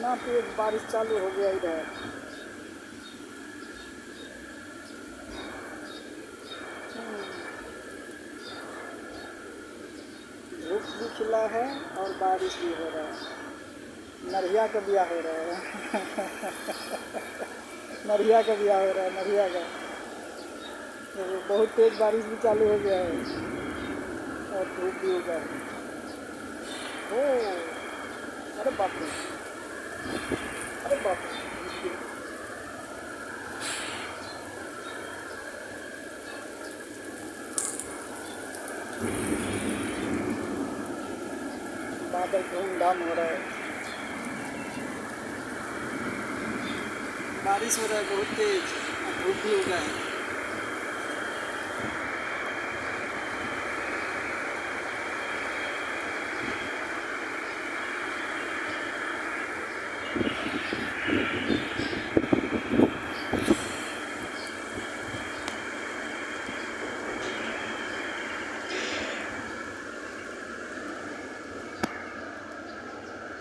कितना तेज बारिश चालू हो गया इधर। धूप भी खिला है और बारिश भी हो रहा है। नरिया का ब्याह हो रहा है। नरिया का ब्याह हो रहा है, नरिया का। तो बहुत तेज बारिश भी चालू हो गया है और धूप भी उगा है। ओ, अरे बाप रे, अरे बाप रे। बादल धूमधाम हो रहा है, बारिश हो रहा है बहुत तेज और धूप भी उगा है।